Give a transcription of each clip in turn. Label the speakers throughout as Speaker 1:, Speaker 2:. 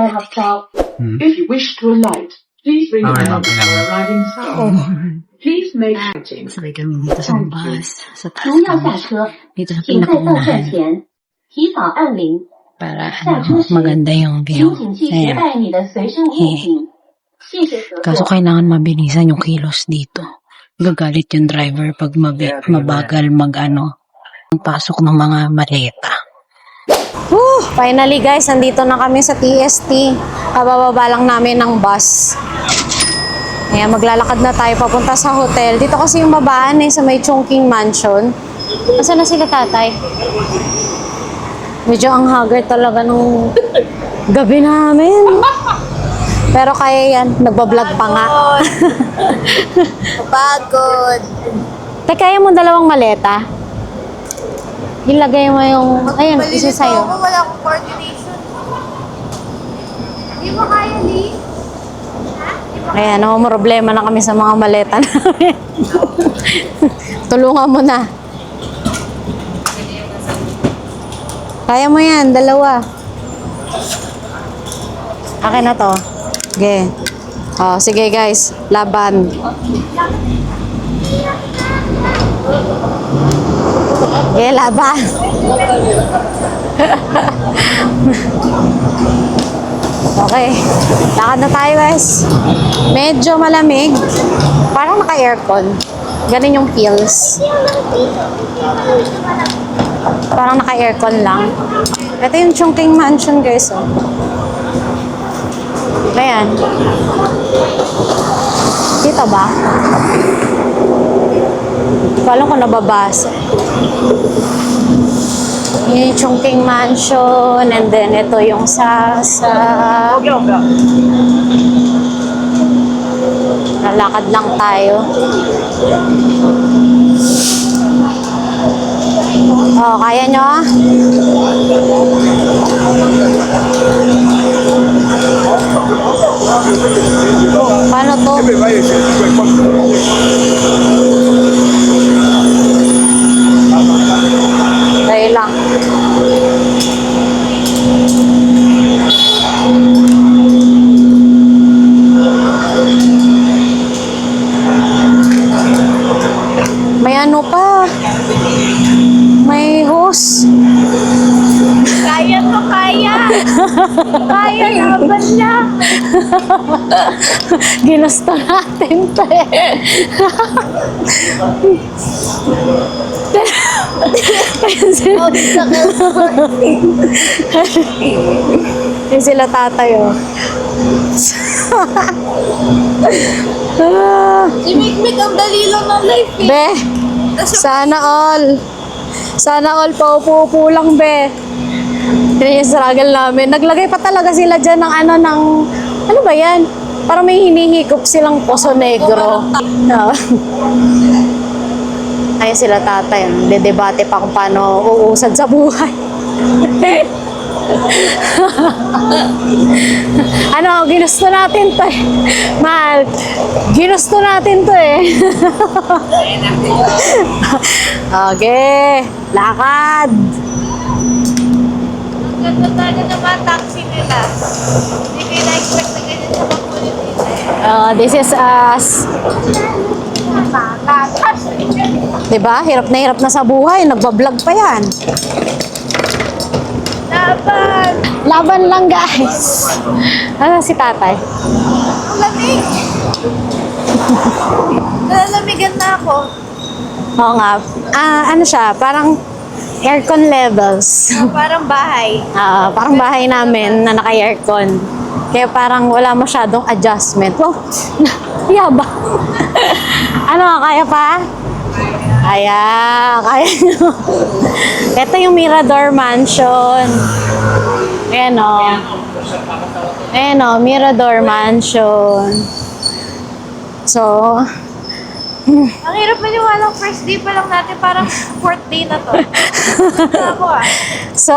Speaker 1: may have traveled. If you wish to alight, please ring the bell before arriving sound. Please make waiting.
Speaker 2: Sabay kami dito sa bus. Sa taas
Speaker 3: 如要下
Speaker 2: kami.
Speaker 3: 车，
Speaker 2: Dito sa
Speaker 3: 请在到站
Speaker 2: pinakaunahan.
Speaker 3: 前提早按铃。
Speaker 2: Para
Speaker 3: 下车时，
Speaker 2: maganda yung
Speaker 3: 请
Speaker 2: view.
Speaker 3: 谨记携
Speaker 2: Ayan.
Speaker 3: 带你的随身物品。谢谢合
Speaker 2: Kaso
Speaker 3: 作。
Speaker 2: kailangan mabilisan yung kilos dito. Gagalit yung driver pag mabagal ang pasok ng mga maleta.
Speaker 4: Finally guys, nandito na kami sa TST. Kabababa lang namin ng bus. Ayan, maglalakad na tayo papunta sa hotel. Dito kasi yung babaan sa may Chongqing Mansion. Nasaan na sila tatay? Medyo ang haggard talaga nung gabi namin. Pero kaya yan, nagbablog pa nga.
Speaker 5: Pagod.
Speaker 4: Tay, kaya mo dalawang maleta? Ilagay mo yung... Ayun, isa sa'yo.
Speaker 5: Ako, wala akong coordination. Di ba kaya, Lee?
Speaker 4: Ayan, problema na kami sa mga maleta namin. Tulungan mo na. Kaya mo yan, dalawa. Akin na to. Okay. Oh, sige guys, laban. Okay, laban. Okay, lakad na tayo guys. Medyo malamig. Parang naka-aircon. Ganun yung feels. Parang naka-aircon lang. Ito yung Chongqing Mansion guys. Oh. Ayan. Dito ba? Hindi ko alam kung nababasa. Yung Chongqing Mansion, and then ito yung lalakad lang tayo. Oh, kaya nyo? Paano to? Dahil lang. May ano pa? May hose.
Speaker 5: Kaya to, kaya. Kaya, laban na.
Speaker 4: Ginusto natin to eh. Yung sila tatay oh.
Speaker 5: Si Mikmik, ang dali lang ng life eh.
Speaker 4: Be, sana all. Sana all paupo-upo lang be. Yun yung struggle namin. Naglagay pa talaga sila dyan ng ano ba yan? Parang may hinihikop silang poso negro. Ayun sila tatay. Dedebate pa kung paano uusad sa buhay. Ano, ginusto natin to eh. Mahal, ginusto natin to eh. Okay, lakad.
Speaker 5: Ang ganda talaga ng mga taxi nila. Hindi kayo na-expect na ganyan sa makulit nila.
Speaker 4: This is us. Diba? Hirap na sa buhay. Nagbablog pa yan.
Speaker 5: Laban!
Speaker 4: Laban lang guys. Ano si tatay?
Speaker 5: Ang lamig! Nalalamigan na ako.
Speaker 4: Oo nga. Ano siya? Parang aircon levels.
Speaker 5: Parang bahay.
Speaker 4: Parang bahay namin na naka-aircon. Kaya parang wala masyadong adjustment. Wow! Yaba! Ano? Kaya pa? Kaya nyo. Ito yung Mirador Mansion. Ayan o. Ayan o, Mirador Mansion. So,
Speaker 5: Ang hirap maniwalang first day pa lang natin, parang fourth day na to. Ako
Speaker 4: so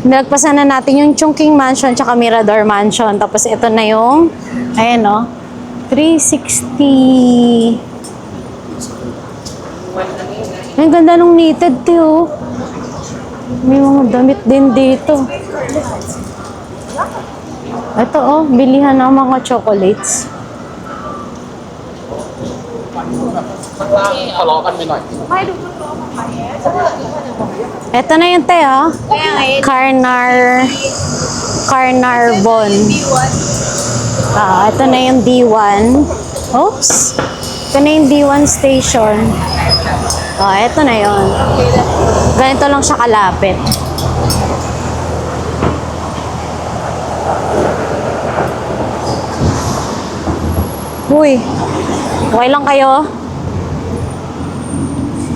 Speaker 4: nilagpasan na natin yung Chongqing Mansion tsaka Mirador Mansion. Tapos ito na yung, ayan o, 360. Ang ganda nung knitted too. May mga damit din dito. Ito oh, bilihan ng mga chocolates. Ito na yung te, oh. Carnarvon. Ito na yung D1. Oops. Ito na yung D1 station. Ito na yun. Ganito lang siya kalapit. Uy, okay lang kayo?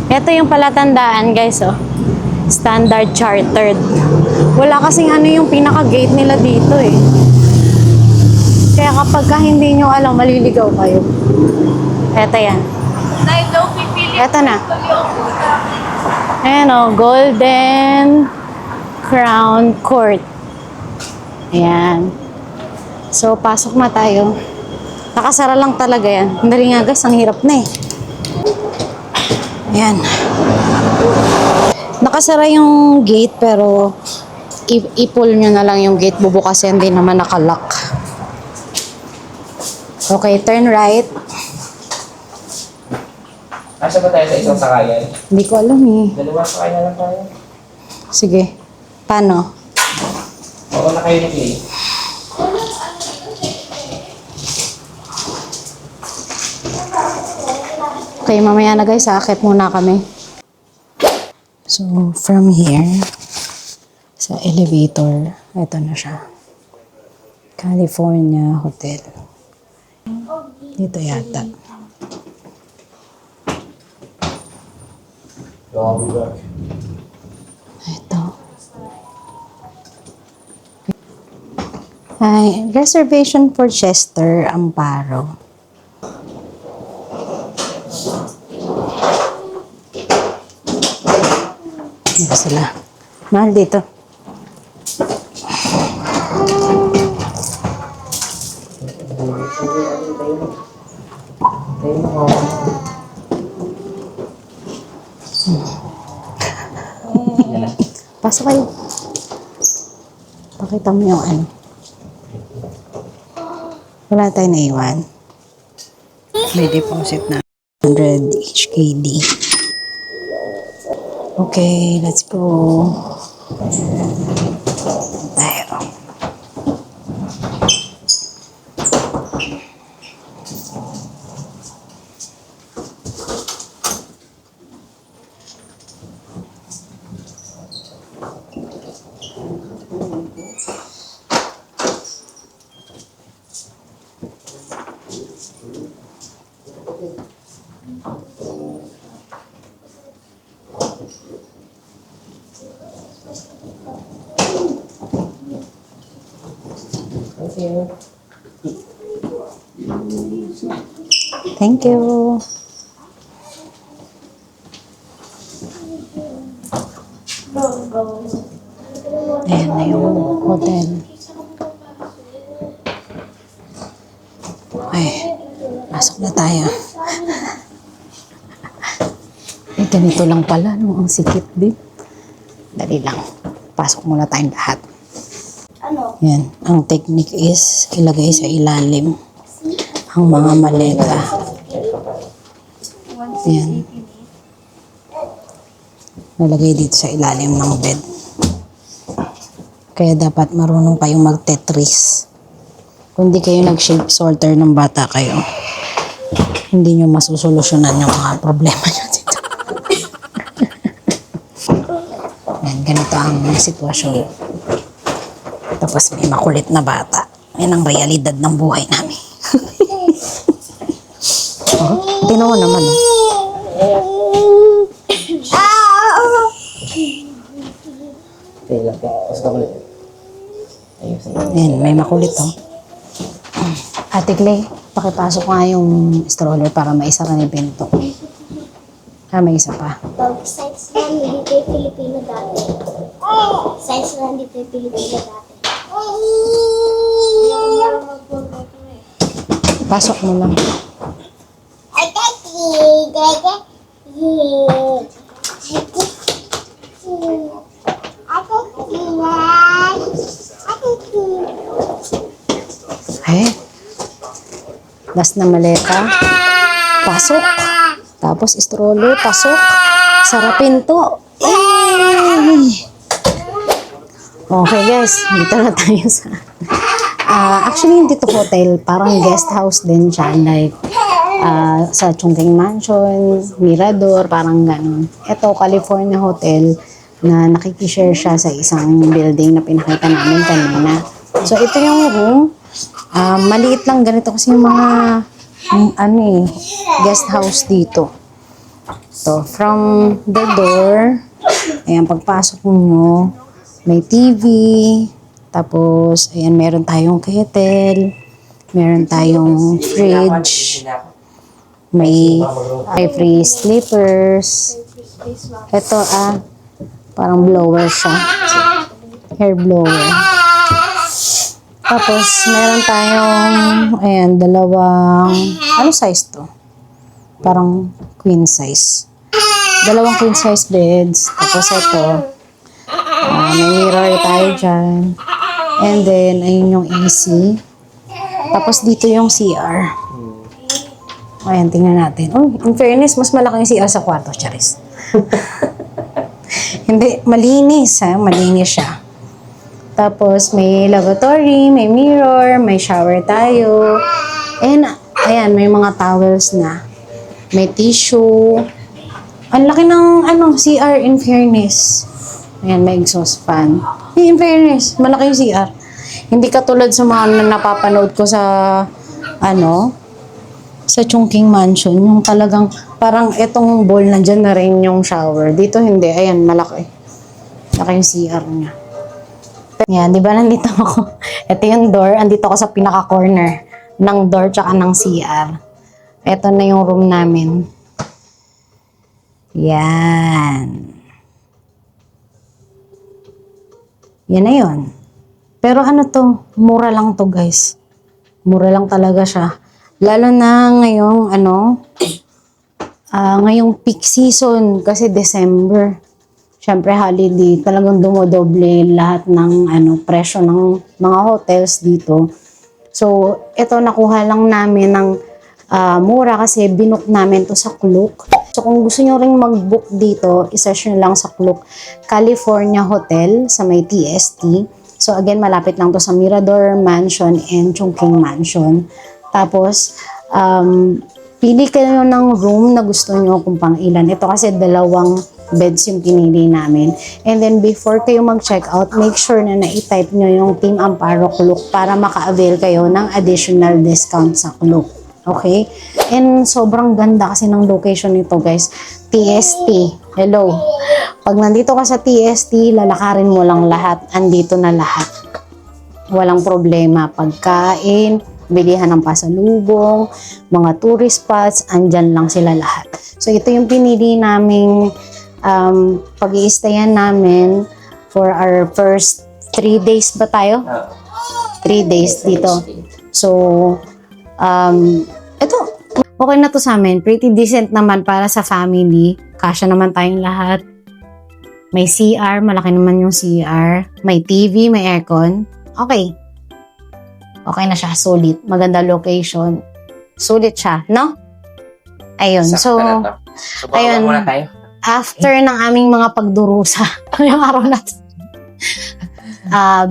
Speaker 4: Ito yung palatandaan, guys, oh. Standard Chartered. Wala kasing ano yung pinaka-gate nila dito, eh. Kaya kapag hindi nyo alam, maliligaw kayo. Ito yan. Ito na. Ayan, oh, Golden Crown Court. Ayan. So, pasok na tayo. Nakasara lang talaga yan. Dali nga guys, ang hirap na eh. Ayan. Nakasara yung gate pero i-pull nyo na lang yung gate. Bubukasin, hindi naman nakalock. Okay, turn right.
Speaker 6: Asa ba tayo sa isang sakayan?
Speaker 4: Hindi ko alam eh.
Speaker 6: Dalawang sakay na lang tayo.
Speaker 4: Sige. Paano?
Speaker 6: Oo na kayo ni Kay.
Speaker 4: Okay, mamaya na guys, aakit muna kami. So, from here, sa elevator, ito na siya. California Hotel. Dito yata. Ito. Ay, reservation for Chester, Amparo. Dito sila. Mahal dito. Pasok kayo. Pakita mo yung ano. Wala tayo naiwan. May deposit na 100 HKD. Okay, let's go. Tayo. Thank you. Ayan na yung hotel. Ay, pasok na tayo. Ganito lang pala, no? Ang sikip din. Dali lang. Pasok muna tayong lahat. Yan. Ang technique is ilagay sa ilalim ang mga maleta. Yan. Nalagay dito sa ilalim ng bed. Kaya dapat marunong kayong mag-Tetris. Kung di kayo nag-shape sorter ng bata kayo, hindi nyo masusolusyonan yung mga problema nyo dito. Yan, ganito ang sitwasyon. Tapos may makulit na bata. Yan ang realidad ng buhay namin. Tinawa naman, oh. Yan, may makulit, oh. Ate Clay, pakipasok nga yung stroller para maisara yung pinto. May isa pa.
Speaker 7: Sites na hindi tayo Pilipino dati. Sites na hindi tayo Pilipino dati.
Speaker 4: Pasok mo lang. Okay. Last na maleta. Pasok. Tapos stroller, pasok. Sarapin to. Okay guys, dito na tayo sa... actually, hindi to hotel. Parang guest house din siya. Like, sa Chongqing Mansion, Mirador, parang ganun. Ito, California Hotel na nakikishare siya sa isang building na pinakita namin kanina. So, ito yung room. Maliit lang ganito kasi yung mga guest house dito. So, from the door, ayan, pagpasok mo, may TV, tapos, ayan, meron tayong kettle, meron tayong fridge, may free slippers. Ito, parang blower siya. Hair blower. Tapos, meron tayong, ayan, dalawang, ano size to? Parang queen size. Dalawang queen size beds. Tapos, ito, may mirror tayo dyan. And then, ayun yung AC. Tapos, dito yung CR. Ayan, tingnan natin. Oh, in fairness, mas malaki yung CR sa kwarto, Charis. Hindi, malinis ha. Malinis siya. Tapos, may lavatory, may mirror, may shower tayo. And, ayan, may mga towels na. May tissue. Ang laki ng, CR in fairness. Ayan, may exhaust fan. In fairness, malaki yung CR. Hindi katulad sa mga napapanood ko sa, sa Chongqing Mansion. Yung talagang, parang etong bowl na dyan na rin yung shower. Dito hindi. Ayan, malaki. Malaki yung CR niya. Yan, di ba nandito ako? Ito yung door. Andito ako sa pinaka-corner ng door tsaka ng CR. Ito na yung room namin. Yan. Yan na yun. Pero mura lang to guys. Mura lang talaga siya. Lalo na ngayong, ngayong peak season kasi December. Siyempre holiday, talagang dumodoble lahat ng presyo ng mga hotels dito. So, ito nakuha lang namin ng mura kasi binook namin to sa Klook. So, kung gusto nyo ring mag-book dito, isearch nyo lang sa Klook California Hotel sa may TST. So, again, malapit lang to sa Mirador Mansion and Chongqing Mansion. Tapos, pili kayo ng room na gusto nyo kung pang ilan. Ito kasi 2 beds yung pinili namin. And then, before kayo mag-check out, make sure na na-type nyo yung Team Amparo Klook para maka-avail kayo ng additional discount sa Klook. Okay? And sobrang ganda kasi ng location nito, guys. TST. Hello. Pag nandito ka sa TST, lalakarin mo lang lahat. Andito na lahat. Walang problema. Pagkain, bilihan ng pasalubong, mga tourist spots, andyan lang sila lahat. So, ito yung pinili naming pag-i-stayan namin for our first 3 days ba tayo? 3 days dito. So, ito, okay na to sa amin. Pretty decent naman para sa family. Kasya naman tayong lahat. May CR, malaki naman yung CR. May TV, may aircon. Okay. Okay na siya, solid. Maganda location. Sulit siya, no? Ayun, so ayun,
Speaker 6: muna tayo.
Speaker 4: after ng aming mga pagdurusa, yung araw natin,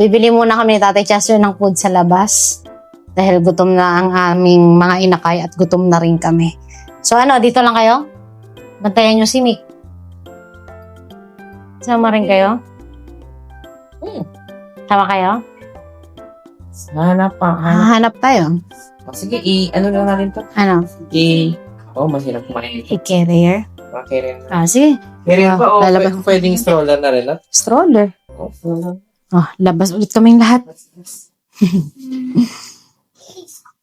Speaker 4: bibili muna kami ni Tatay Chester ng food sa labas. Dahil gutom na ang aming mga inakay at gutom na rin kami. So dito lang kayo? Bantayan nyo si Mick. Sama rin kayo? Sama kayo? Hanap tayo.
Speaker 6: Sige, ano lang natin to? Masirap kumain.
Speaker 4: I-carrier?
Speaker 6: Carrier.
Speaker 4: Sige.
Speaker 6: Carrier pa,
Speaker 4: lalabas.
Speaker 6: pwedeng stroller na rin, no?
Speaker 4: Stroller. Labas ulit kaming lahat.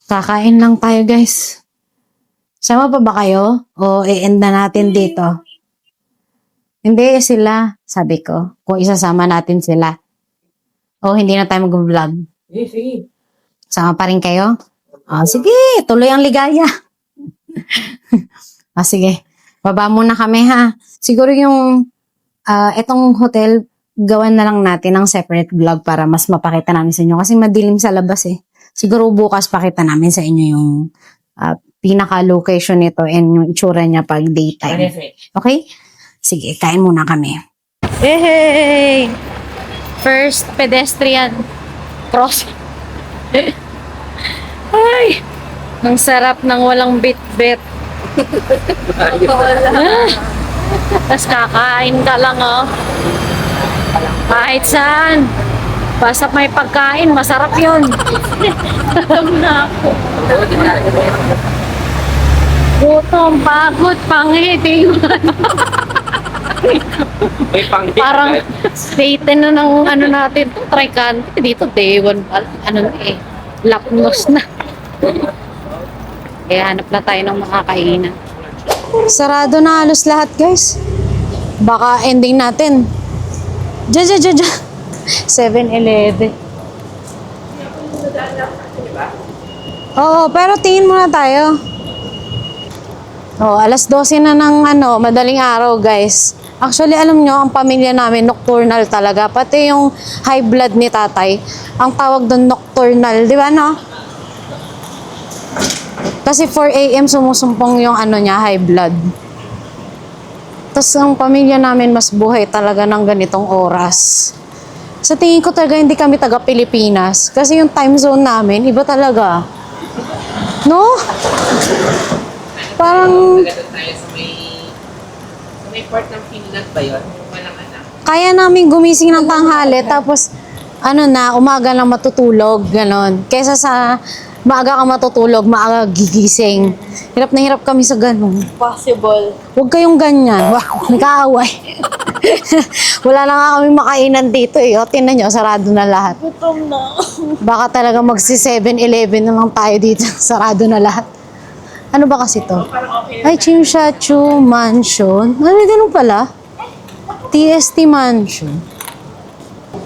Speaker 4: Kakain lang tayo, guys. Sama pa ba kayo? O i-end na natin dito? Hindi sila, sabi ko. Kung isasama natin sila. O hindi na tayo mag-vlog.
Speaker 6: Sige.
Speaker 4: Sama pa rin kayo? Sige, tuloy ang ligaya. Sige. Baba muna kami ha. Siguro yung etong hotel, gawan na lang natin ng separate vlog para mas mapakita namin sa inyo. Kasi madilim sa labas eh. Siguro bukas pakita namin sa inyo yung pinaka-location nito and yung itsura niya pag daytime. Okay? Sige, kain muna kami. Hey! First pedestrian cross. Ay! Ang sarap ng walang bit-bit. Tapos kakain ka lang, oh. Kahit saan. Basta may pagkain, masarap yun. Alam na ako. Gutom, pagod, pangiti.
Speaker 6: May pangit.
Speaker 4: Parang day 10 na ng ano natin, trikante. Dito day 1 pa. Ano na eh, lapnos na. Kaya hanap na tayo ng makakainan. Sarado na halos lahat, guys. Baka ending natin. Diyan. 7-Eleven. Oo, pero tingin muna tayo. Oh, alas 12 na ng madaling araw, guys. Actually, alam nyo, ang pamilya namin, nocturnal talaga. Pati yung high blood ni tatay, ang tawag doon nocturnal. Di ba, no? Kasi 4 a.m. sumusumpong yung niya, high blood. Tapos ang pamilya namin mas buhay talaga ng ganitong oras. Sa tingin ko talaga hindi kami taga Pilipinas. Kasi yung time zone namin, iba talaga. No? Parang
Speaker 6: Tayo sa may part ng Finland ba yun? Walang anak.
Speaker 4: kaya namin gumising ng tanghali tapos umaga lang matutulog, ganon. Kesa sa maaga ka matutulog, maaga gigising. Hirap na hirap kami sa ganon.
Speaker 5: Possible.
Speaker 4: Huwag kayong ganyan. Wow, nagkaaway. Wala na nga kami makainan dito eh. O, tingnan nyo, sarado na lahat.
Speaker 5: Gutom na.
Speaker 4: Baka talaga magsi 7-Eleven na lang tayo dito. Sarado na lahat. Ano ba kasi to? Ay, Chimshachu Mansion. Ano, ganun pala? TST Mansion.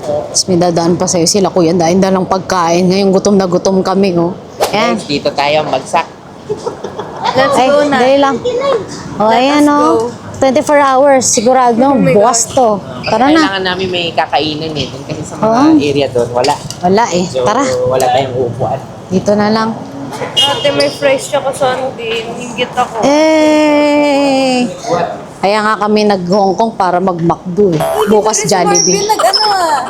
Speaker 4: Tapos may dadaan pa sa'yo sila, kuya. Dahil dalang pagkain. Ngayon gutom na gutom kami, oh. Ayan.
Speaker 6: Guys, dito tayo magsak.
Speaker 5: Let's
Speaker 4: Ay,
Speaker 5: go na.
Speaker 4: dali lang. O, ayan, oh. 24 hours. Sigurado, bukas to. Tara na.
Speaker 6: Kailangan namin may kakainan eh. Dun kasi sa mga
Speaker 4: Oo.
Speaker 6: area doon, wala.
Speaker 4: Wala eh.
Speaker 6: So,
Speaker 4: Tara.
Speaker 6: wala tayong upuan.
Speaker 4: Dito na lang.
Speaker 5: Ate, may fries tsaka sardine. Hinggit ako.
Speaker 4: Eh! Kaya nga kami nag-Hong Kong para mag-McDo eh. Bukas Jollibee.
Speaker 5: Nag-ano ah.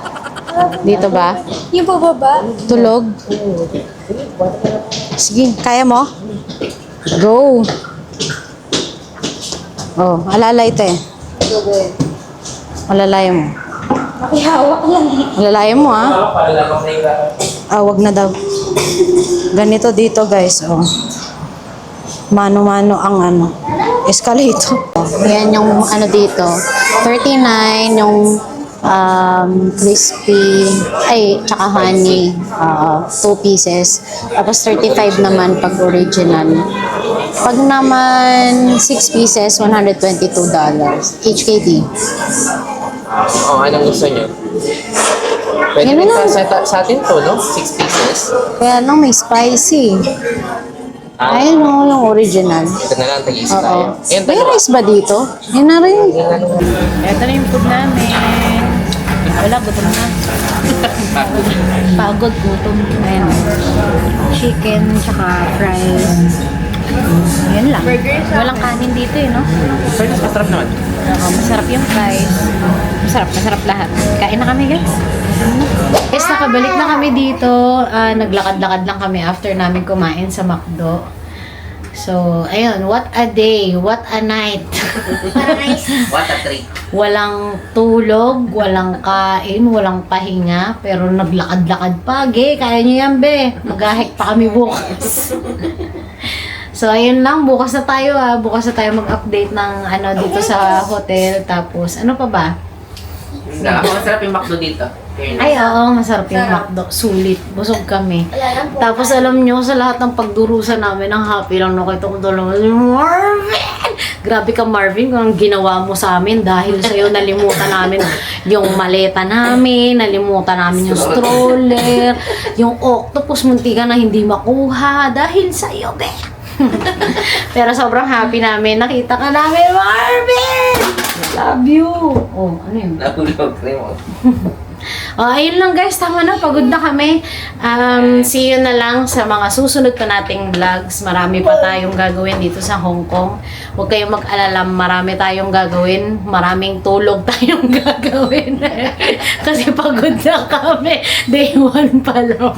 Speaker 4: Dito ba?
Speaker 5: Yung bababa?
Speaker 4: Tulog? Sige, kaya mo? Go! Oh, alalay te. Alalay mo.
Speaker 5: Makihawak lang eh.
Speaker 4: Alalay mo ha. Wag na daw. Ganito dito guys, oh. Mano-mano ang escalator. Yan yung dito. 39 yung crispy, tsaka honey, 2 pieces. Tapos 35 naman pag original. Pag naman 6 pieces, $122. HKD.
Speaker 6: Anong gusto nyo? Pwede
Speaker 4: Yan
Speaker 6: rin
Speaker 4: na.
Speaker 6: sa atin to, no? 6 pieces.
Speaker 4: Kaya lang may spicy. Ayun o, yung original.
Speaker 6: Ito na lang, tag-isa
Speaker 4: Oo.
Speaker 6: tayo. Ayan,
Speaker 4: May
Speaker 6: dalawa.
Speaker 4: rice ba dito? Yan na rin.
Speaker 2: Ito na yung food namin. Wala, gutom na. Pagod, gutom. Ayan. Chicken, tsaka fries. Yan lang. Walang kanin dito eh, no?
Speaker 6: Pero mas masarap naman.
Speaker 2: Oo, masarap yung fries. Masarap lahat. Kain na kami, guys. Guys, nakabalik na kami dito. Naglakad-lakad lang kami after namin kumain sa McDo. So, ayun, what a day, what a night.
Speaker 6: What a treat.
Speaker 2: Walang tulog, walang kain, walang pahinga, pero naglakad-lakad pa. Kaya nyo yan, be. Mag-ahek pa kami bukas. So, ayun lang. Bukas na tayo, Bukas na tayo mag-update ng dito sa hotel. Tapos, ano pa ba?
Speaker 6: Masarap yung McDo dito.
Speaker 2: Ay, oo, masarap yung McDo. Sulit. Busog kami. Tapos, alam nyo, sa lahat ng pagdurusa namin, ang happy lang nakita ko dalawa. Marvin! Grabe ka, Marvin, kung ang ginawa mo sa amin. Dahil sa'yo, nalimutan namin yung maleta namin, nalimutan namin yung stroller, yung octopus, muntikan na hindi makuha. Dahil sa'yo, be. Pero sobrang happy namin. Nakita ka namin, Marvin! Love you! Oh, ano yun?
Speaker 6: Nahulog rin mo.
Speaker 2: Ayun lang guys, tama na, pagod na kami. See you na lang sa mga susunod pa nating vlogs. Marami pa tayong gagawin dito sa Hong Kong. Huwag kayong mag-alala, marami tayong gagawin. Maraming tulog tayong gagawin. Kasi pagod na kami. Day 1 pa lang.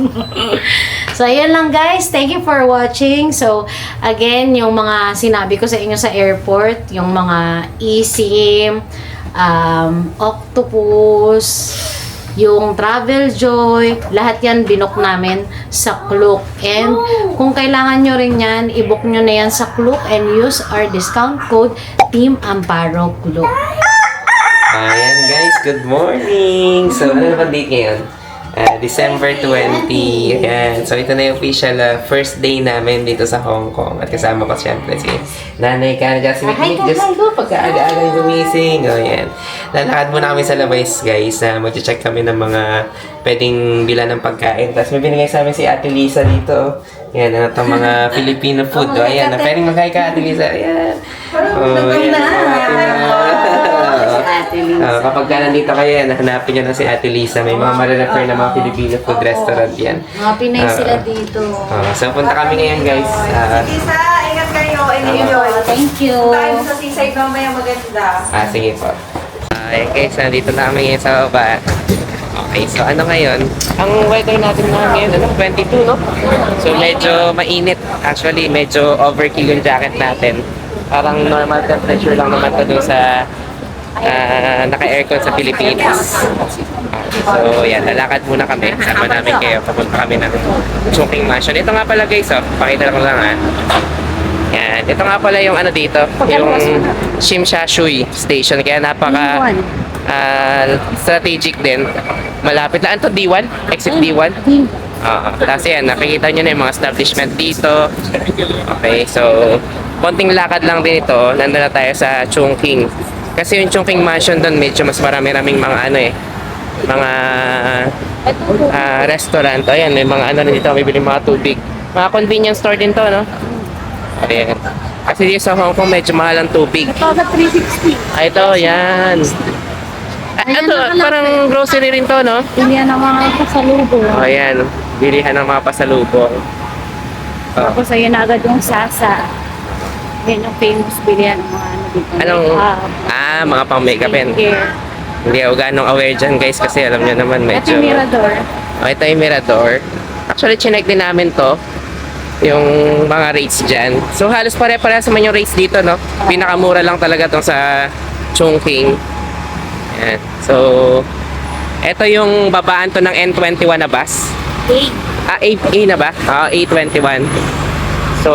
Speaker 2: So, ayan lang guys. Thank you for watching. So, again, yung mga sinabi ko sa inyo sa airport, yung mga eSIM, Octopus, yung Travel Joy, lahat yan binook namin sa Klook. And kung kailangan nyo rin yan, i-book nyo na yan sa Klook and use our discount code Team Amparo Klook.
Speaker 6: Ayan guys, good morning! So, ano naman date ngayon? December 20. Ayan. So, ito na yung official first day namin dito sa Hong Kong. At kasama ko siyempre si Nanay Canada. Si Mikmik, just pagkaaga-aga yung gumising. O, ayan. Lalakad muna kami sa labas, guys. Mag-check kami ng mga pwedeng bilan ng pagkain. Tapos may binigay sa amin si Ate Lisa dito. Ayan, ano itong mga Filipino food. O, ayan. Pwedeng mag-hi ka, Ate Lisa. Ayan. O, ayan. Kapag ka nandito kayo, hanapin nyo na si Ate Lisa. May mga marirefer na mga Filipino food restaurant yan.
Speaker 2: Mga Pinay sila dito.
Speaker 6: So, punta kami ngayon, guys.
Speaker 5: Lisa, ingat kayo. Enjoy.
Speaker 2: Thank you.
Speaker 5: Tayo sa seaside mamaya maganda.
Speaker 6: Sige po. Ayan guys, nandito na kami ngayon sa baba. Okay, so ano ngayon? Ang weather natin na ngayon, 22, no? So, medyo mainit. Actually, medyo overkill yung jacket natin. Parang normal temperature lang naman ito dun sa naka-aircon sa Pilipinas. So, yan. Lalakad muna kami. Sama namin kayo. Papunta kami ng Chungking Mansion. Ito nga pala guys, pakita ko lang Yan. Ito nga pala yung ano dito. Yung Shim Sha Tsui Station. Kaya napaka strategic din. Malapit lang. Ito D1? Exit D1? Tapos yan. Nakikita nyo na yung mga establishment dito. Okay. So, konting lakad lang din ito. Nandun na tayo sa Chungking. Kasi yung Chungking Mansion doon medyo mas marami-raming mga mga restaurant. Ayan, may mga ano dito, may bili mga tubig. Mga convenience store din to, no? Ayan. Kasi dito sa Hong Kong medyo mahal ang tubig.
Speaker 4: Ito, 360.
Speaker 6: Ito, yan. Ito, parang grocery rin to, no?
Speaker 4: Bilihan ng mga pasalubong.
Speaker 6: Ayan, bilihan ng mga pasalubong.
Speaker 4: Tapos ayun na agad yung Sasa. Yan yung famous bilihan ng mga ano dito.
Speaker 6: Anong, mga pang makeup yan. Hindi ako ganong aware dyan guys kasi alam nyo naman medyo...
Speaker 4: Ito yung Mirador.
Speaker 6: Ito yung Mirador. Actually, chinek din namin to. Yung mga rates dyan. So, halos pare-parehas naman yung rates dito, no? Pinakamura lang talaga tong sa Chungking. Ayan. So, ito yung babaan to ng N21 na bus. 8A na ba? A21. So,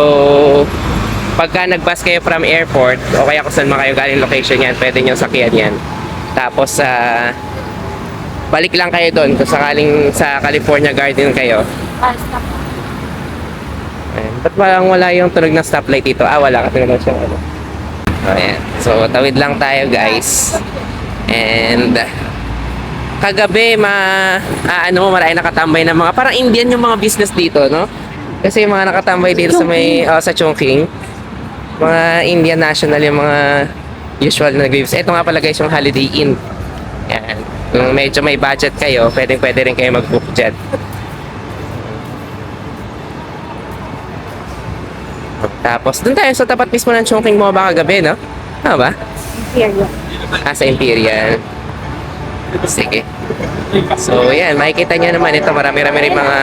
Speaker 6: pagka nag-bus kayo from airport o kaya kung saan man kayo galing location yan, pwede nyo sakyan yan. Tapos, balik lang kayo doon kung sakaling sa California Garden kayo. Ba't parang wala yung tunog ng stoplight dito? Wala kasi naman siya. Ayan. So, tawid lang tayo guys. And, kagabi, marami nakatambay ng mga, parang Indian yung mga business dito, no? Kasi yung mga nakatambay dito sa Chungking, mga Indian national yung mga usual na nag-views. Ito nga pala guys yung Holiday Inn. Yan. Kung medyo may budget kayo, pwede rin kayo mag-book dyan. Tapos, dun tayo sa tapat mismo ng Chungking mo baka gabi, no? Tama ba?
Speaker 4: Imperial.
Speaker 6: Sa Imperial. Sige. So, yan. Makikita nyo naman ito. Marami-rami rin mga...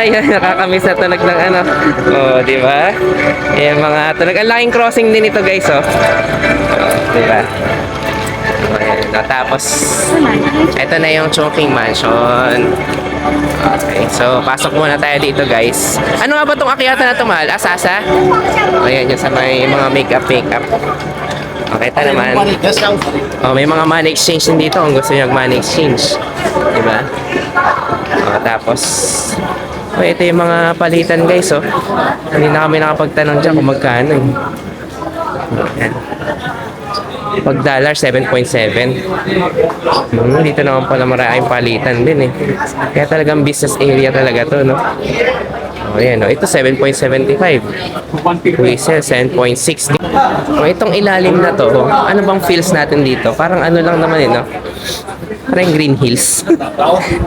Speaker 6: yan. Nakakamiss na tunog ng ano. Di ba? Yan, mga tunog. Ang laking crossing din ito, guys, di ba? Ayan. Tapos, ito na yung Chungking Mansion. Okay. So, pasok muna tayo dito, guys. Ano nga ba itong akyatan na ito, mahal? Sasa? Ayan, yung sa may mga makeup. Okay, ito naman. May mga money exchange din dito kung gusto nyo mag-money exchange. Diba? Tapos, ito yung mga palitan guys. Hindi na kami nakapagtanong dyan kung magkano. Ayan. Pag dollar, 7.7. Dito naman pala maraming palitan din Kaya talagang business area talaga to, no? Ayan, ito 7.75. Whistle, 7.60. Itong ilalim na to, ano bang feels natin dito? Parang ano lang naman no? Parang Green Hills.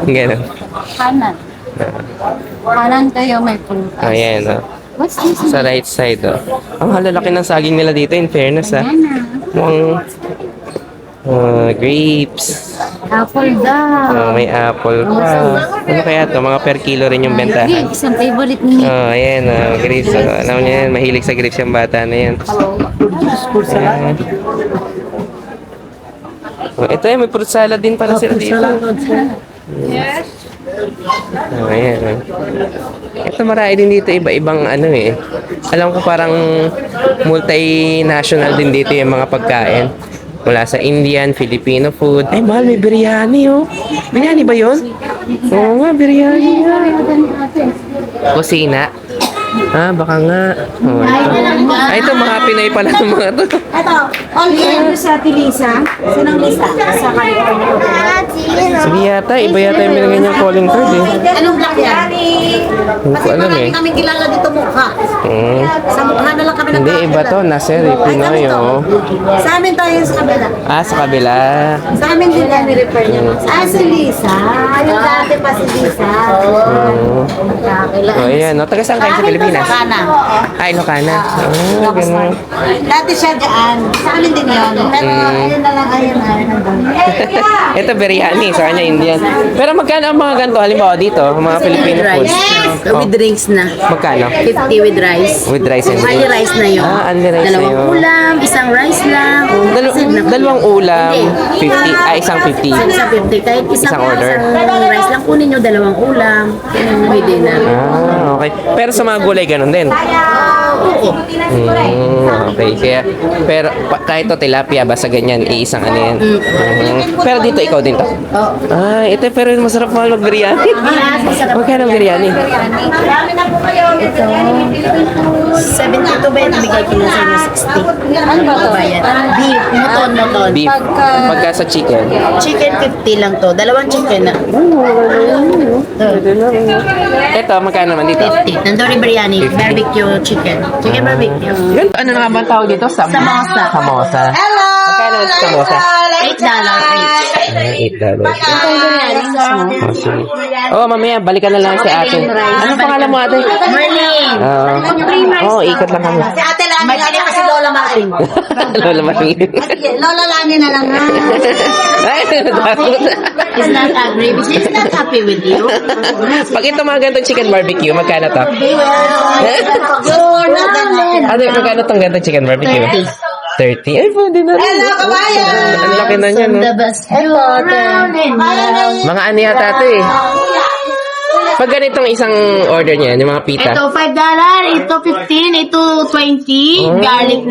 Speaker 6: Ganun.
Speaker 2: Kanan. Kanan kayo may prutas.
Speaker 6: Ayan, oh.
Speaker 2: What's this?
Speaker 6: Sa right side, oh. Ang halalaki ng saging nila dito, in fairness, ah. Mukhang grapes.
Speaker 2: Apple daw.
Speaker 6: Oh, may apple pa. Ano kaya to? Mga per kilo rin yung
Speaker 2: Grapes,
Speaker 6: bentahan.
Speaker 2: isang favorite ni
Speaker 6: Oh, ayan, grapes. Oh. Alam niyo yan, mahilig sa grapes yung bata na yan. Ayan. Oh, ito yan, may fruit salad din para sila dito. Oh, ayan. Ito marami din dito, iba-ibang ano eh. Alam ko parang multinational din dito yung mga pagkain. Mula sa Indian, Filipino food. Ay, mahal, may biryani, oh. Biryani ba yun? Oo nga, biryani nga. Kusina. Ah, baka nga. Oh, ito. Ay, ito, mga Pinoy pala ng mga to.
Speaker 2: Ito, all in sa Tilisa. Sinang lista? Sa California.
Speaker 6: Sige yata, iba yata yung binigyan niyang calling card eh.
Speaker 2: Anong black yan?
Speaker 6: Hindi ko alam eh.
Speaker 2: Kami kilala dito mukha.
Speaker 6: Hmm.
Speaker 2: Sa mukha na lang kami
Speaker 6: Hindi, iba to. Nasir, Pinoy, oh.
Speaker 2: Sa amin tayo sa kabila.
Speaker 6: Ah, sa kabila.
Speaker 2: Sa amin din yan ni-refer niya. Ah, si Lisa. Yung dati pa si Lisa.
Speaker 6: Oh. Oh, ayan. No? Taga saan kayo sa Pilipinas?
Speaker 2: Kana.
Speaker 6: Ay, Ilocana. Ah, ganun.
Speaker 2: Dati siya dyan. Sa amin din yun. Pero ayun na lang, ayun na.
Speaker 6: Ito, biryani. Sa kanya, Indian. Pero magkano ang mga ganito? Halimbawa dito, mga Filipino foods. Oh.
Speaker 2: With drinks na.
Speaker 6: Magkano?
Speaker 2: 50 with rice.
Speaker 6: With rice and
Speaker 2: Only
Speaker 6: drink.
Speaker 2: rice na yun.
Speaker 6: Ah, only rice na
Speaker 2: Dalawang
Speaker 6: yun.
Speaker 2: ulam, isang rice lang.
Speaker 6: Dalawang ulam, 50, isang 50.
Speaker 2: Isang 50. Kahit
Speaker 6: Isang order.
Speaker 2: Isang rice lang kunin nyo, dalawang ulam. Pwede na.
Speaker 6: Ah, okay. Pero sa mga gulay, ganun din.
Speaker 2: Oo.
Speaker 6: Okay. Kaya, pero kahit to tilapia, basta ganyan, iisang ano yan. Pero dito, ikaw din to.
Speaker 2: Oo.
Speaker 6: Ah, ito pero masarap mahal mag-biryani. Magkano ang biryani?
Speaker 2: Ito, 72 ba yun? Bigay ko na sa inyo 60. Ano ba yan? Beef, moton.
Speaker 6: Beef. Pagka sa chicken.
Speaker 2: Chicken 50 lang to. Dalawang chicken na.
Speaker 6: Ito, magkano naman dito?
Speaker 2: 50. Nandori biryani, barbecue chicken. Chicken barbecue.
Speaker 6: Ganito, ano na nga ba ang tawag dito?
Speaker 2: Samosa.
Speaker 6: Samosa. Hello! Magkano ang samosa?
Speaker 2: $8 each.
Speaker 6: $8. Oh, sige. Oh, mamaya, balikan na lang si ate. Ano pangalan mo ate?
Speaker 2: Morning!
Speaker 6: Oh, ikot lang kami.
Speaker 2: Si ate lang, kasi Lola Martin.
Speaker 6: Lola Marie.
Speaker 2: Lola Lani na lang ha.
Speaker 6: Ay, takot.
Speaker 2: She's not angry. She's not happy with you.
Speaker 6: Pag ito mga ganitong chicken barbecue, magkano to? Ano, magkano tong ganitong chicken barbecue? 30. Ay, pwede na rin. Hello, kabayan! Ang laki na niya, no?
Speaker 2: The best.
Speaker 6: Mga ano yata ito eh. Pag ganitong isang order niya, yung mga pita.
Speaker 2: Ito $5, ito 15, ito 20, garlic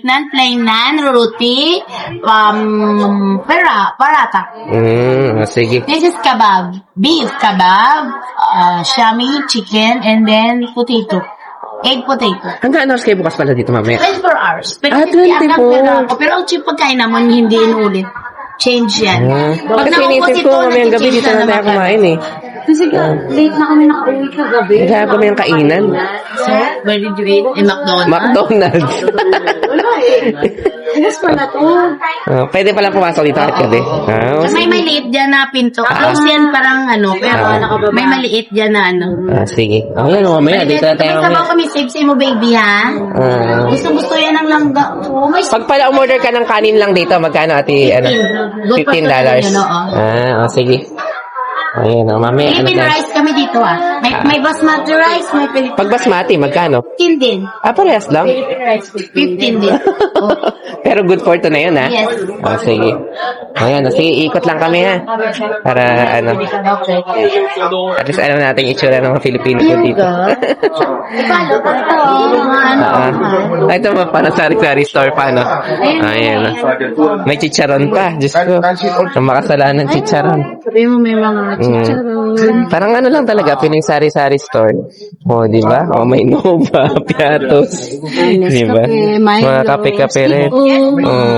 Speaker 2: naan, plain naan, roti, parata.
Speaker 6: Sige.
Speaker 2: This is kebab, beef kebab, shami, chicken, and then potato. Egg potato.
Speaker 6: Hanggang ano oras kayo bukas pala dito mamaya?
Speaker 2: 24 hours. Pero
Speaker 6: Ah, 24.
Speaker 2: Pero ang cheap pagkain naman, hindi inulit. Change yan. Pag
Speaker 6: Kasi
Speaker 2: naubos
Speaker 6: inisip
Speaker 2: ito,
Speaker 6: ko mamayang gabi
Speaker 2: nag-change
Speaker 6: dito na tayo
Speaker 2: naman.
Speaker 6: kumain eh.
Speaker 2: Kasi late na kami nakauwi kagabi.
Speaker 6: Kaya kami yung kainan.
Speaker 2: So, where did you eat? In McDonald's?
Speaker 6: McDonald's.
Speaker 2: Wala eh. Yes pala to.
Speaker 6: Pwede pala pumasok dito at gabi.
Speaker 2: May maliit dyan na pinto. Close yan parang ano, pero may maliit dyan na ano.
Speaker 6: Sige. Yan mamaya. Dito na tayo
Speaker 2: May sabaw
Speaker 6: mamaya.
Speaker 2: kami, save mo baby ha. Gusto yan ng langga. Oh, may
Speaker 6: Pag pala umorder ka ng kanin lang dito, magkano ati? Ano?
Speaker 2: Good for
Speaker 6: $15.
Speaker 2: yun, oo.
Speaker 6: Sige. Ayan, mamaya. Ano
Speaker 2: Philippine
Speaker 6: na?
Speaker 2: rice kami dito ah. May basmati rice, may Philippine
Speaker 6: Pag basmati, magkano?
Speaker 2: 15 din.
Speaker 6: Parehas lang.
Speaker 2: Philippine rice, 15 din.
Speaker 6: Pero good for to na yun, ha?
Speaker 2: Yes.
Speaker 6: Sige. Ayan, sige, ikot lang kami, ha? Para, ano,
Speaker 2: Okay.
Speaker 6: at least alam natin yung itsura ng mga Filipino po dito.
Speaker 2: Ipalo pa ito. Ano?
Speaker 6: Ito, parang sari-sari store pa, no? Ayan. May chicharon pa. Diyos ko. Ang makasalanan chicharon.
Speaker 2: Sabi mo may mga
Speaker 6: Parang ano lang talaga, Pinoy sari-sari store. O, di ba? O, may Nova, Piatos. Di ba? Mga kape-kape rin. O,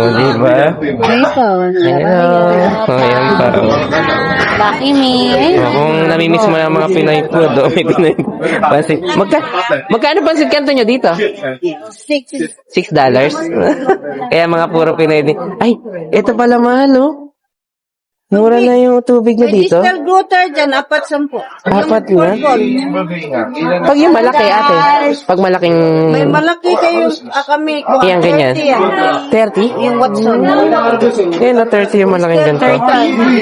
Speaker 6: di ba?
Speaker 2: ito.
Speaker 6: Ayan. O, yan pa. O.
Speaker 2: Baki me.
Speaker 6: Kung namimiss mo na mga Pinoy food, o, may Pinoy pansit. Magkano pansit kanto nyo dito? $6. Kaya mga puro Pinoy din. Ay, ito pala mahal, oh. Mura na yung tubig na dito.
Speaker 5: Distilled water dyan, 4-10.
Speaker 6: 4 na? Pag yung malaki, ate. Pag malaking...
Speaker 5: May malaki kayo, kami.
Speaker 6: Yan, ganyan. 30?
Speaker 5: Yung Watson.
Speaker 6: Yan na 30 yung malaking ganito.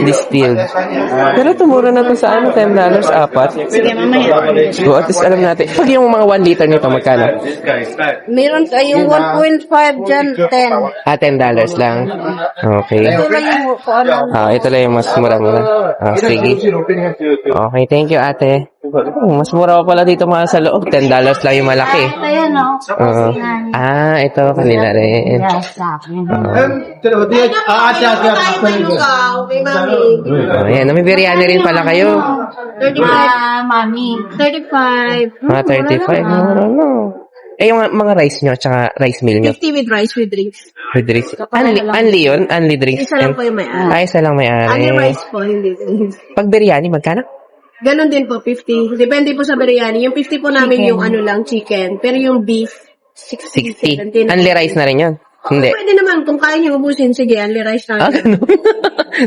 Speaker 6: Distilled. Pero tumura na to sa ano, $10, 4.
Speaker 5: Sige, mamaya.
Speaker 6: So, at least alam natin. Pag yung mga 1 liter nito, magkano?
Speaker 5: Meron kayong 1.5 dyan, 10.
Speaker 6: $10 lang. Okay.
Speaker 5: Ito lang yung kung ano.
Speaker 6: Ito lang yung mas mura-mura. Sige. Okay, thank you, ate. Mas mura pa pala dito mga sa loob. $10 lang yung malaki.
Speaker 2: Ayan, no?
Speaker 6: Ito, kanila rin. Ayan, may biryani rin pala kayo.
Speaker 5: 35. Mami. 35.
Speaker 6: Mga 35. Mura no. Yung mga rice nyo, tsaka rice meal nyo.
Speaker 5: 50 with rice with drinks.
Speaker 6: With drinks. Only yun? Only drinks?
Speaker 5: Isa lang po yung may-ari.
Speaker 6: Isa lang may-ari.
Speaker 5: Only rice po, hindi drinks.
Speaker 6: Pag biryani, magkano?
Speaker 5: Ganon din po, 50. Depende po sa biryani. Yung 50 po namin yung ano lang, chicken. Pero yung beef, 60.
Speaker 6: 60. Only rice na rin yun? Hindi.
Speaker 5: Pwede naman, kung kaya nyo ubusin, sige, only rice na.
Speaker 6: Ganun.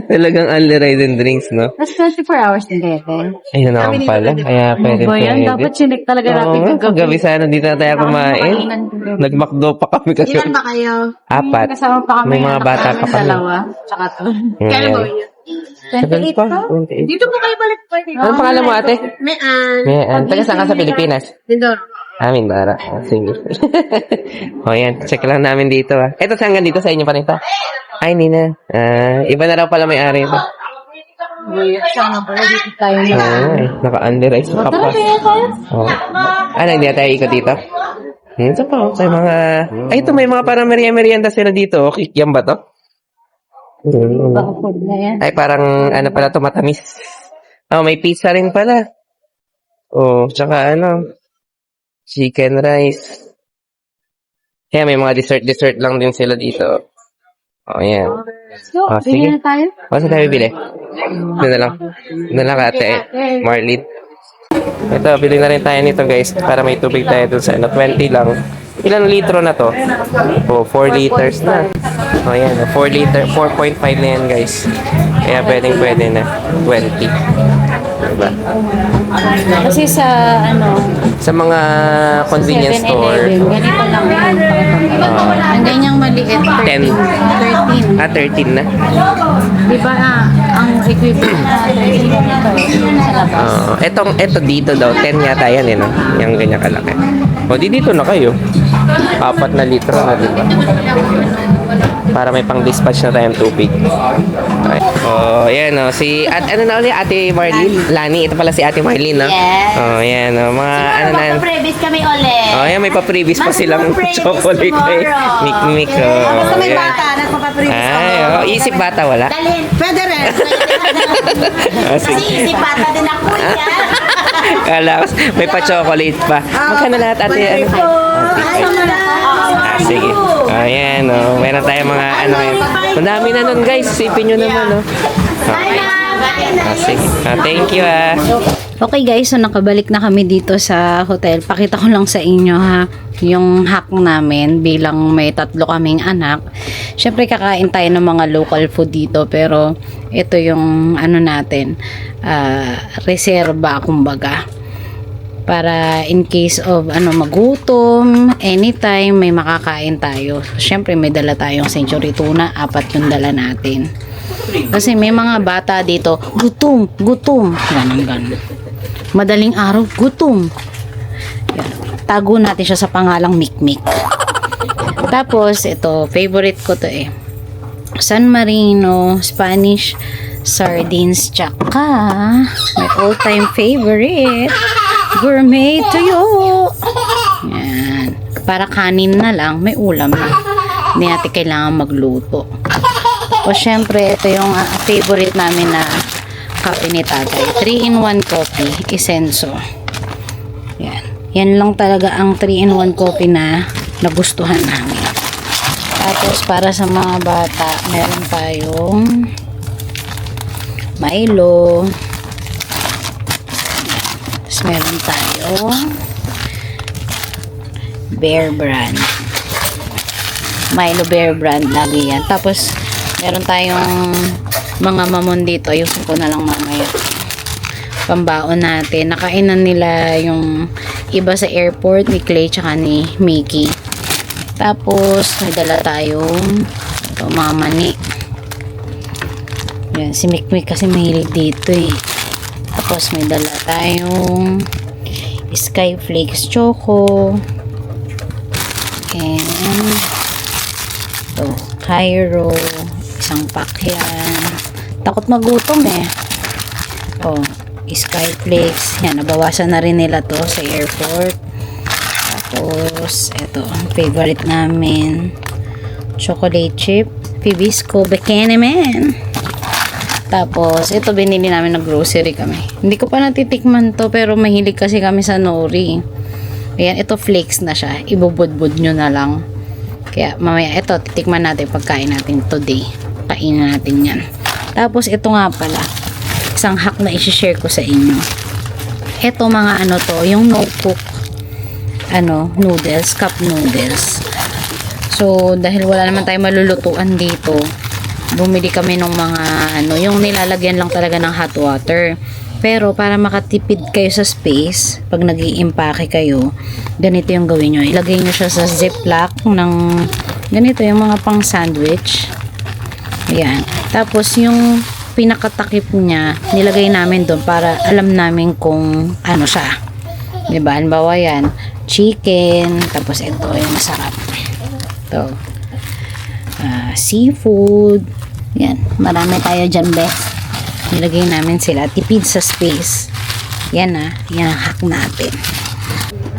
Speaker 6: Talagang only rice and drinks, no?
Speaker 2: That's 24 hours din kayo, te.
Speaker 6: Ayun naman pala. Kaya pwede
Speaker 2: Ba yan? Dapat chinik talaga natin
Speaker 6: kagabi sana dito na tayo kumain. Nag-McDo pa kami kasi.
Speaker 5: Ilan ba kayo?
Speaker 6: 4.
Speaker 2: Kasama pa kami.
Speaker 6: May mga bata pa kami.
Speaker 2: Dalawa. Tsaka to.
Speaker 5: Kailan ba yun?
Speaker 2: 28 pa?
Speaker 6: 28.
Speaker 5: Dito po kayo balik pa.
Speaker 6: Anong pangalan mo, ate?
Speaker 5: Mayan.
Speaker 6: Taga saan ka sa Pilipinas?
Speaker 5: Dindoro.
Speaker 6: Mindara. Sige. Yan. Check lang namin dito, Ito, saan dito sa inyo pa rin ito? Ay, hindi na. Iba na raw pala may-ari ito.
Speaker 2: Sana pala dito tayo na.
Speaker 6: Naka-under rice pa pa. Hindi na tayo ikot dito? Ito pa, may mga... Ay, ito, may mga parang merienda sila dito. Kikiam ba to?
Speaker 2: Food na yan.
Speaker 6: Ay, parang, pala to, matamis. May pizza rin pala. Tsaka chicken rice. May mga dessert lang din sila dito. Yan.
Speaker 2: So,
Speaker 6: Sige.
Speaker 2: bigyan na tayo.
Speaker 6: Saan tayo bibili? Doon na lang. Doon lang ate. Marlene. Ito, bili na rin tayo nito guys. Para may tubig tayo dun sa 20 lang. Ilang litro na to? 4 liters na. Yan. 4 liter. 4.5 na yan guys. Kaya pwede na. 20. Diba?
Speaker 2: Kasi sa,
Speaker 6: Sa mga convenience store.
Speaker 2: 7-Eleven, ganito lang yan. Ang ganyang maliit,
Speaker 6: 10.
Speaker 2: 13.
Speaker 6: 13 na.
Speaker 2: Diba ang equivalent na 13 nito sa labas?
Speaker 6: Ito dito daw, 10 yata yan no? Yung ganyan kalaki. Dito na kayo. 4 na litro na, diba? Para may pang-dispatch na tayong tubig. Okay. Yan ano na ulit, Ate Marlene? Lani, ito pala si Ate Marlene, no?
Speaker 7: Yes.
Speaker 6: Yan mga
Speaker 7: Magpa-previs kami ulit.
Speaker 6: yan, may pa-previs pa silang
Speaker 7: Mas
Speaker 6: chocolate
Speaker 7: tomorrow.
Speaker 6: Mikmik.
Speaker 5: Basta may
Speaker 6: yan.
Speaker 5: bata, nagpapaprevis
Speaker 6: Isip bata, wala?
Speaker 7: Dalhin.
Speaker 5: Pwede rin.
Speaker 7: Kasi isip bata din ako yan.
Speaker 6: Kala ko, may pa-chocolate pa. Magkano lahat, Ate? Sige. Ayan, meron tayong mga yan. Madami na nun, guys. Isipin nyo naman, sige. Thank you,
Speaker 2: Okay guys, so nakabalik na kami dito sa hotel. Pakita ko lang sa inyo yung hack namin bilang may 3 kaming anak. Syempre kakain tayo ng mga local food dito pero ito yung natin, reserba kumbaga. Para in case of magutom, anytime may makakain tayo. Syempre may dala tayong century tuna, 4 yung dala natin. Kasi may mga bata dito, gutom. Ganun. Madaling araw, gutom. Yan. Tago natin siya sa pangalang Mikmik. Tapos, ito, favorite ko to San Marino, Spanish sardines, tsaka my all-time favorite, gourmet tuyo. Yan. Para kanin na lang, may ulam na. Hindi natin kailangan magluto. O syempre, ito yung favorite namin na kape ni tatay. 3-in-1 coffee, Isenso. Yan. Yan lang talaga ang 3-in-1 coffee na nagustuhan namin. Tapos, para sa mga bata, meron tayong Milo. Tapos, meron tayong Bear Brand. Milo Bear Brand lagi yan. Tapos, meron tayong mga mamon dito. Ayusin ko na lang mamaya. Pambaon natin. Nakainan nila yung iba sa airport, ni Clay tsaka ni Mickey. Tapos, may dala tayong ito, mga mani. Yan, si Mikmik kasi mahilig dito eh. Tapos, may dala tayong Skyflakes Choco. And, ito, Cairo. Isang pack yan. Takot magutom eh. Oh, Skyflakes. Yan, nabawasan na rin nila to sa airport. Tapos, eto, favorite namin. Chocolate chip. Pibisco Bikini Man. Tapos, ito binili namin ng grocery kami. Hindi ko pa natitikman to, pero mahilig kasi kami sa nori. Ayan, ito flakes na siya. Ibubudbud nyo na lang. Kaya, mamaya, ito, titikman natin pagkain natin today. Kainin natin yan. Tapos, ito nga pala. Isang hack na isi-share ko sa inyo. Ito, mga ano to, yung notebook, noodles, cup noodles. So, dahil wala naman tayong malulutuan dito, bumili kami ng mga yung nilalagyan lang talaga ng hot water. Pero para makatipid kayo sa space, pag nag-i-impake kayo, ganito yung gawin nyo. Ilagay nyo siya sa ziplock ng ganito, yung mga pang sandwich. Ayan. Tapos yung pinakatakip niya, nilagay namin doon para alam namin kung ano siya. Diba? Halimbawa yan, chicken, tapos ito yung masarap. Ito. Seafood. Yan. Marami tayo dyan, Beth. Nilagay namin sila. Tipid sa space. Yan yan ang hack natin.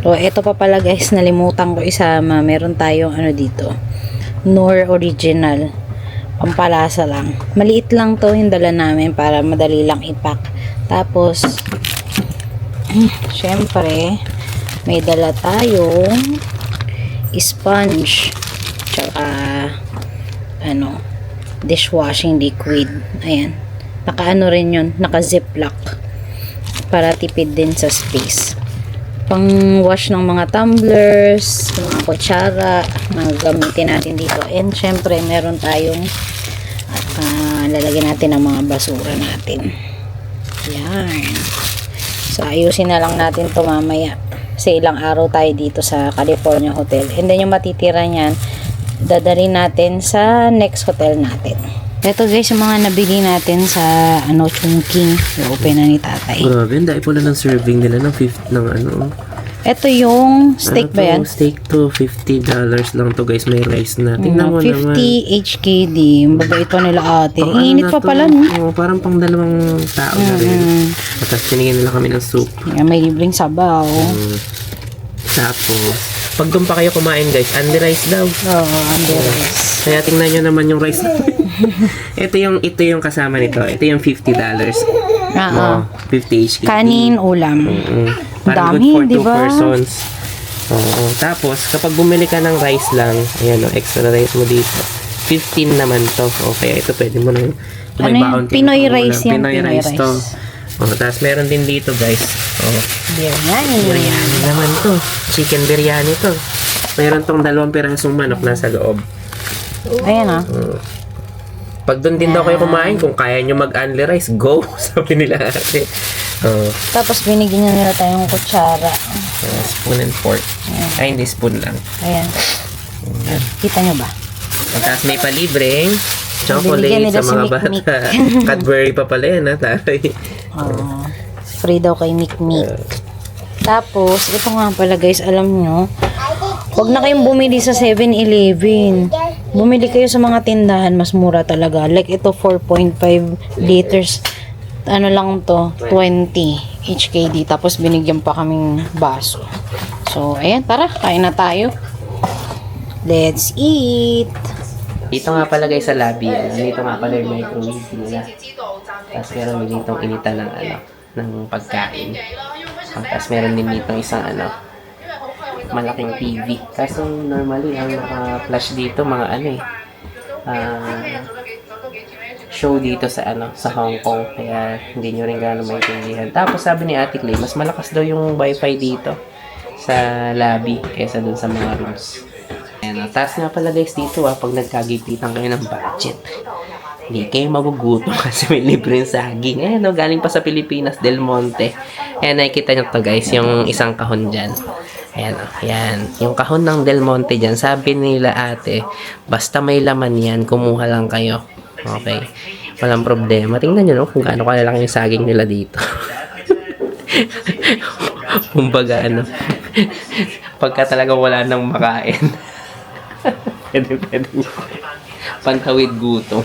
Speaker 2: So, ito pa pala guys, nalimutan ko isama. Meron tayong dito. Knorr Original. Pampalasa lang. Maliit lang to yung dala namin para madali lang ipack. Tapos, syempre, may dala tayong sponge. Tsaka, dishwashing liquid. Ayan. Naka rin yun. Naka ziplock. Para tipid din sa space. Pang wash ng mga tumblers, mga kutsara, mga gamitin natin dito. And syempre, meron tayong lalagyan natin ng mga basura natin. Yan. So, ayusin na lang natin to mamaya. Kasi ilang araw tayo dito sa California Hotel. And then yung matitira niyan, dadalhin natin sa next hotel natin. Ito guys, yung mga nabili natin sa Chungking. I-open na ni tatay.
Speaker 6: Grabe, dahil pala ng serving nila ng
Speaker 2: Ito yung steak ba yan?
Speaker 6: Steak to $50 lang to guys. May rice na. Tingnan mo
Speaker 2: 50
Speaker 6: naman.
Speaker 2: HKD. Baga ito nila ate. Init pa pala. No?
Speaker 6: Parang pang dalawang tao na rin. At tapos tinigyan nila kami ng soup.
Speaker 2: Yan, may libreng sabaw.
Speaker 6: Tapos, pag doon pa kayo kumain guys, only rice daw.
Speaker 2: Oo, only rice.
Speaker 6: Kaya tingnan nyo naman yung rice. ito yung kasama nito. Ito yung $50. 50 HKD.
Speaker 2: Kanin, ulam.
Speaker 6: Parang
Speaker 2: dami,
Speaker 6: good for 2
Speaker 2: diba?
Speaker 6: persons. Oo. Tapos, kapag bumili ka ng rice lang, ayan extra rice mo dito. 15 naman to. Okay, ito pwede mo nang
Speaker 2: Pinoy rice yan.
Speaker 6: Pinoy rice to. Tapos meron din dito guys.
Speaker 2: Biryani.
Speaker 6: Biryani naman to. Chicken biryani to. Meron tong 2 pirasong manok nasa loob.
Speaker 2: Ayan
Speaker 6: Pag doon din daw kayo kumain, kung kaya nyo mag-only rice, go! Sabi nila ate.
Speaker 2: Tapos binigyan na nila tayong kutsara.
Speaker 6: Spoon and fork. Ay, hindi spoon lang.
Speaker 2: Ayan. Kita nyo ba?
Speaker 6: Tapos may palibreng
Speaker 2: Binigyan
Speaker 6: chocolate
Speaker 2: nila
Speaker 6: sa mga
Speaker 2: si
Speaker 6: bata.
Speaker 2: Mikmik.
Speaker 6: Cadbury pa pala yan, tatay.
Speaker 2: Free daw kay Mikmik. Tapos, ito nga pala guys, alam nyo, huwag na kayong bumili sa 7-Eleven. Bumili kayo sa mga tindahan, mas mura talaga. Like ito, 4.5 liters. Ano lang to, 20 HKD. Tapos binigyan pa kaming baso. So, ayan, tara, kain na tayo. Let's eat!
Speaker 6: Dito nga pala guys sa lobby, dito nga pala yung microwave nila. Tapos meron din ditong initan ng pagkain. Tapos meron din dito isang malaking TV. Kaso normally ang naka-flash dito mga show dito sa sa Hong Kong, kaya hindi nyo rin gano'ng maintindihan. Tapos sabi ni Ate Clay, mas malakas daw yung wifi dito sa lobby kaysa dun sa mga rooms. Ayan, taas nga pala guys dito pag nagkagipitan kayo ng budget. Hindi kayo magugutom kasi may libreng saging. Ayan, no, galing pa sa Pilipinas, Del Monte. Ayan, nakikita nyo to guys, yung isang kahon dyan. Ayan, oh, ayan. Yung kahon ng Del Monte dyan, sabi nila ate, basta may laman yan, kumuha lang kayo. Okay. Walang problema. Tingnan nyo, no, kung gaano kalaki yung saging nila dito. Kumbaga, ano, pagka talaga wala nang makain, pwede nyo pantawid gutom.